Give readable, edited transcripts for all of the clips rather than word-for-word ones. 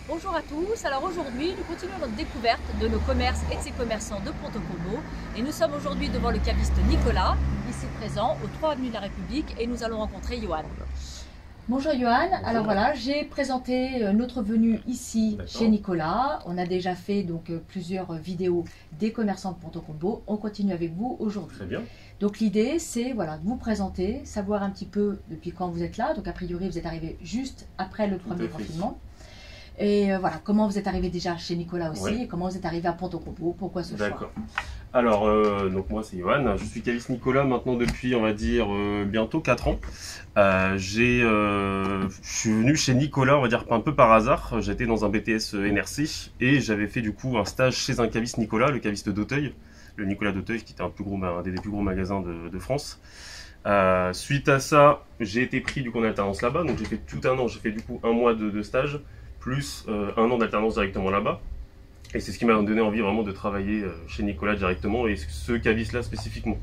Bonjour à tous, alors aujourd'hui nous continuons notre découverte de nos commerces et de ses commerçants de Ponto-Combo et nous sommes aujourd'hui devant le caviste Nicolas, ici présent au 3 avenue de la République et nous allons rencontrer Johan. Bonjour Johan, Bonjour. alors voilà, j'ai présenté notre venue ici chez Nicolas. On a déjà fait donc plusieurs vidéos des commerçants de Ponto-Combo. On continue avec vous aujourd'hui. Très bien. Donc l'idée c'est voilà, de vous présenter, savoir un petit peu depuis quand vous êtes là. Donc a priori vous êtes arrivé juste après le premier confinement. Et voilà, comment vous êtes arrivé déjà chez Nicolas aussi, et comment vous êtes arrivé à Ponto-Combo, pourquoi ce choix? D'accord. Alors, donc moi c'est Johan, je suis caviste Nicolas maintenant depuis on va dire bientôt 4 ans. Je suis venu chez Nicolas on va dire un peu par hasard, j'étais dans un BTS NRC et j'avais fait du coup un stage chez un caviste Nicolas, le caviste d'Auteuil, le Nicolas d'Auteuil qui était un des plus gros magasins de France. Suite à ça, j'ai été pris du coup en alternance là-bas, donc j'ai fait tout un an, j'ai fait du coup un mois de stage, plus un an d'alternance directement là-bas. Et c'est ce qui m'a donné envie vraiment de travailler chez Nicolas directement et ce caviste là spécifiquement.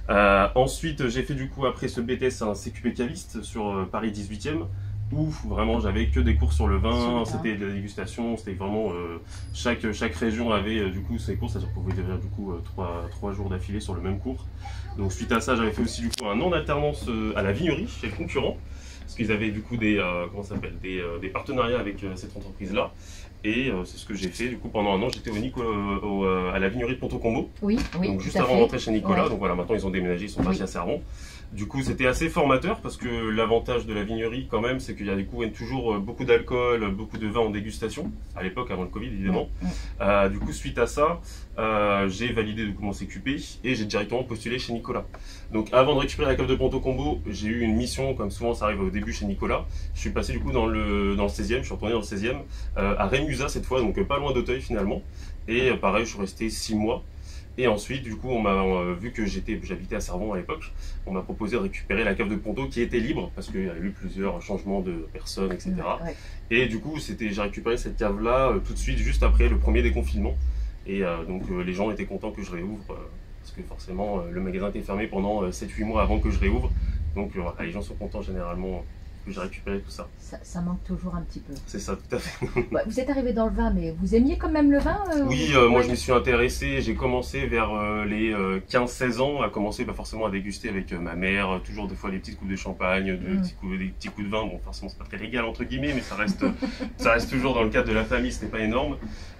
Ensuite, j'ai fait du coup après ce BTS un CQP caviste sur Paris 18e où vraiment j'avais que des cours sur le vin, c'était de la dégustation, c'était vraiment chaque région avait du coup ses cours, c'est-à-dire qu'on pouvait faire du coup 3 jours d'affilée sur le même cours. Donc suite à ça, j'avais fait aussi du coup un an d'alternance à la vignerie chez le concurrent parce qu'ils avaient du coup des partenariats avec cette entreprise-là. Et c'est ce que j'ai fait du coup pendant un an. J'étais à la vignerie de Ponto-Combo. Oui, donc juste avant de rentrer chez Nicolas. Donc voilà, maintenant ils ont déménagé, ils sont partis à Servon. Du coup, c'était assez formateur parce que l'avantage de la vignerie, quand même, c'est qu'il y a du coup toujours beaucoup d'alcool, beaucoup de vin en dégustation. À l'époque, avant le Covid, évidemment. Du coup, suite à ça, j'ai validé de mon CQP et j'ai directement postulé chez Nicolas. Donc, avant de récupérer la cave de Ponto-Combo, j'ai eu une mission, comme souvent ça arrive au début chez Nicolas. Je suis passé du coup dans le 16e, je suis retourné dans le 16e, à Rémusat cette fois, donc pas loin d'Auteuil finalement. Et pareil, je suis resté 6 mois. Et ensuite, du coup, on m'a vu que j'habitais à Servon à l'époque, on m'a proposé de récupérer la cave de Ponto qui était libre parce qu'il y a eu plusieurs changements de personnes, etc. Et du coup, j'ai récupéré cette cave-là tout de suite, juste après le premier déconfinement. Et donc, les gens étaient contents que je réouvre parce que forcément, le magasin était fermé pendant 7-8 mois avant que je réouvre. Donc, voilà, les gens sont contents généralement que j'ai récupéré tout ça. Ça manque toujours un petit peu. C'est ça, tout à fait. Vous êtes arrivé dans le vin, mais vous aimiez quand même le vin Oui, moi je m'y suis intéressé, j'ai commencé vers les 15-16 ans, à commencer forcément à déguster avec ma mère, toujours des fois des petites coupes de champagne, des petits coups de vin, bon forcément c'est pas très légal entre guillemets, mais ça reste toujours dans le cadre de la famille, ce n'est pas énorme.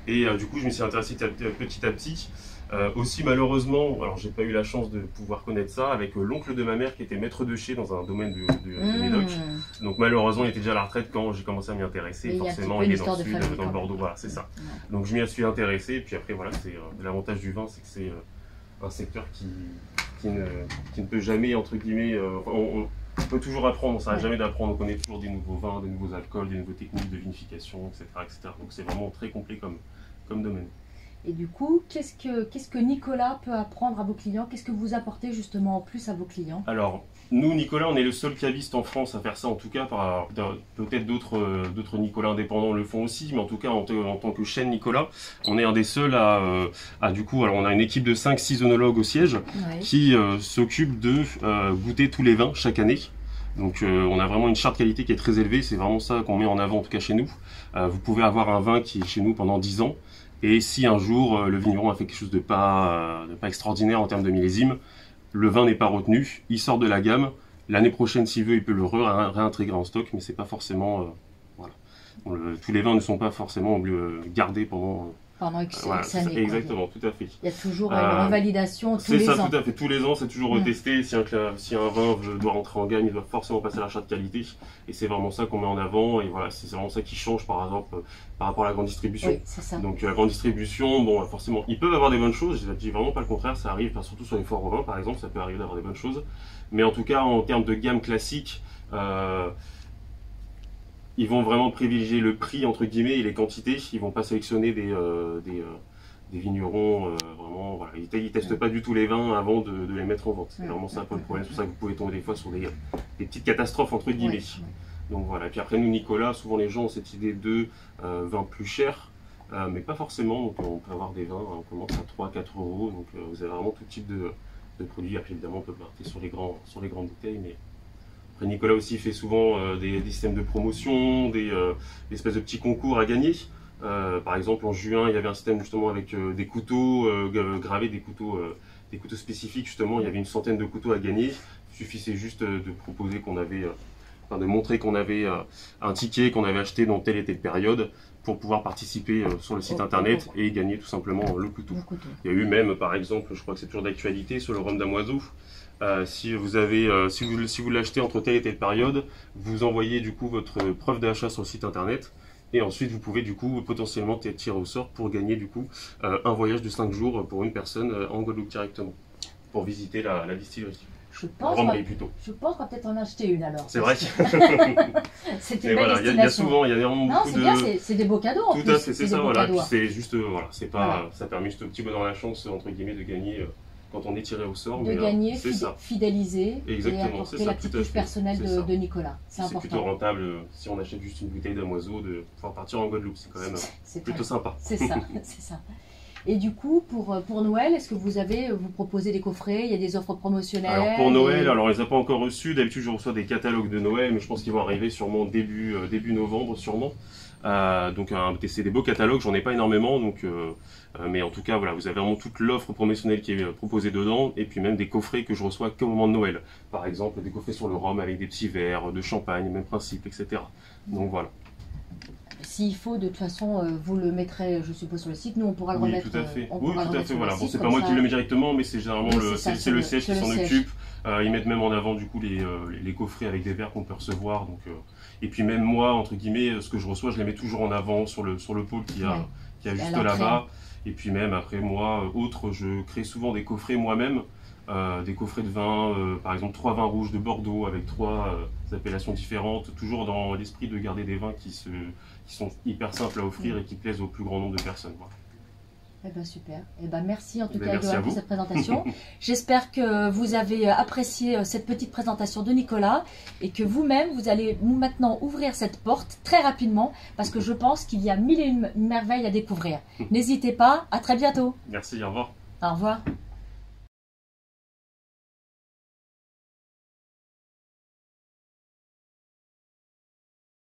Et du coup je m'y suis intéressé petit à petit. Aussi malheureusement, alors j'ai pas eu la chance de pouvoir connaître ça avec l'oncle de ma mère qui était maître de chai dans un domaine de Médoc. Donc malheureusement il était déjà à la retraite quand j'ai commencé à m'y intéresser. Forcément il est dans le sud, dans le Bordeaux, voilà c'est ça. Donc je m'y suis intéressé et puis après voilà, c'est l'avantage du vin, c'est que c'est un secteur qui ne peut jamais entre guillemets, on peut toujours apprendre, on ne s'arrête jamais d'apprendre, on connaît toujours des nouveaux vins, des nouveaux alcools, des nouvelles techniques de vinification, etc. Donc c'est vraiment très complet comme domaine. Et du coup, qu'est-ce que Nicolas peut apprendre à vos clients? Qu'est-ce que vous apportez justement en plus à vos clients? Alors, nous, Nicolas, on est le seul caviste en France à faire ça, en tout cas. Peut-être d'autres Nicolas indépendants le font aussi, mais en tout cas, en tant que chaîne Nicolas, on est un des seuls du coup, alors on a une équipe de 5-6 œnologues au siège qui s'occupe de goûter tous les vins chaque année. Donc on a vraiment une charte qualité qui est très élevée, c'est vraiment ça qu'on met en avant en tout cas chez nous. Vous pouvez avoir un vin qui est chez nous pendant 10 ans, et si un jour le vigneron a fait quelque chose de pas extraordinaire en termes de millésime, le vin n'est pas retenu, il sort de la gamme, l'année prochaine s'il veut il peut le réintégrer en stock, mais c'est pas forcément... voilà. Tous les vins ne sont pas forcément gardés pendant X années. Exactement, tout à fait. Il y a toujours une revalidation tous les ans. C'est ça, tout à fait. Tous les ans, c'est toujours retesté. Si un vin doit rentrer en gamme, il doit forcément passer à la charte qualité. Et c'est vraiment ça qu'on met en avant. Et voilà, c'est vraiment ça qui change par exemple par rapport à la grande distribution. Oui, c'est ça. Donc la grande distribution, bon, forcément, ils peuvent avoir des bonnes choses. Je dis vraiment pas le contraire. Ça arrive, surtout sur les foires au vin, par exemple, ça peut arriver d'avoir des bonnes choses. Mais en tout cas, en termes de gamme classique, ils vont vraiment privilégier le prix entre guillemets et les quantités. Ils vont pas sélectionner des vignerons vraiment. Voilà, ils testent pas du tout les vins avant de les mettre en vente. C'est vraiment ça un peu le problème. C'est pour ça que vous pouvez tomber des fois sur des petites catastrophes entre guillemets. Donc voilà. Et puis après nous Nicolas, souvent les gens ont cette idée de vins plus chers, mais pas forcément. Donc on peut avoir des vins, on commence à 3-4 euros. Donc vous avez vraiment tout type de produits. Après évidemment on peut partir sur les grandes bouteilles, mais Après, Nicolas aussi fait souvent des systèmes de promotion, des espèces de petits concours à gagner. Par exemple, en juin, il y avait un système justement avec des couteaux gravés, des couteaux spécifiques justement. Il y avait une centaine de couteaux à gagner. Il suffisait juste de proposer qu'on avait, de montrer qu'on avait un ticket qu'on avait acheté dans telle et telle période pour pouvoir participer sur le site internet et gagner tout simplement le couteau. Il y a eu même, par exemple, je crois que c'est toujours d'actualité, sur le rhum damoiseau. Si vous l'achetez entre telle et telle période, vous envoyez du coup votre preuve d'achat sur le site internet. Et ensuite, vous pouvez du coup potentiellement tirer au sort pour gagner du coup un voyage de 5 jours pour une personne en Guadeloupe directement, pour visiter la distillerie. Je pense qu'on va peut-être en acheter une alors. C'est vrai. C'est une belle destination. Il y a souvent, il y a vraiment beaucoup de... Non, c'est bien, c'est des beaux cadeaux en plus. Tout à fait, c'est ça, voilà. C'est juste, voilà, c'est pas... Ça permet juste un petit bonheur à la chance, entre guillemets, de gagner quand on est tiré au sort. De gagner, fidéliser et apporter la petite touche personnelle de Nicolas. C'est important. C'est plutôt rentable, si on achète juste une bouteille damoiseau, de pouvoir partir en Guadeloupe. C'est quand même plutôt sympa. C'est ça, c'est ça. Et du coup, pour Noël, est-ce que vous proposez des coffrets? Il y a des offres promotionnelles? Alors pour Noël, alors on les a pas encore reçus. D'habitude, je reçois des catalogues de Noël, mais je pense qu'ils vont arriver sûrement début novembre, sûrement. Donc c'est des beaux catalogues, j'en ai pas énormément, donc mais en tout cas voilà, vous avez vraiment toute l'offre promotionnelle qui est proposée dedans, et puis même des coffrets que je reçois qu'au moment de Noël. Par exemple, des coffrets sur le rhum avec des petits verres de champagne, même principe, etc. Donc voilà. S'il faut, de toute façon, vous le mettrez, je suppose, sur le site. Nous, on pourra le remettre. Tout à fait. Oui, tout à fait. Voilà. Bon, c'est pas moi qui le mets directement, mais c'est généralement le siège qui s'en occupe. Ils mettent même en avant du coup les coffrets avec des verres qu'on peut recevoir. Donc, et puis même moi, entre guillemets, ce que je reçois, je les mets toujours en avant sur le pôle qui a juste là-bas. Et puis même après moi, je crée souvent des coffrets moi-même. Des coffrets de vin, par exemple 3 vins rouges de Bordeaux avec 3 appellations différentes, toujours dans l'esprit de garder des vins qui sont hyper simples à offrir et qui plaisent au plus grand nombre de personnes. Voilà. Eh ben super. Eh ben merci en tout cas Edouard pour cette présentation. J'espère que vous avez apprécié cette petite présentation de Nicolas et que vous-même vous allez maintenant ouvrir cette porte très rapidement parce que je pense qu'il y a mille et une merveilles à découvrir. N'hésitez pas, à très bientôt. Merci, au revoir. Au revoir.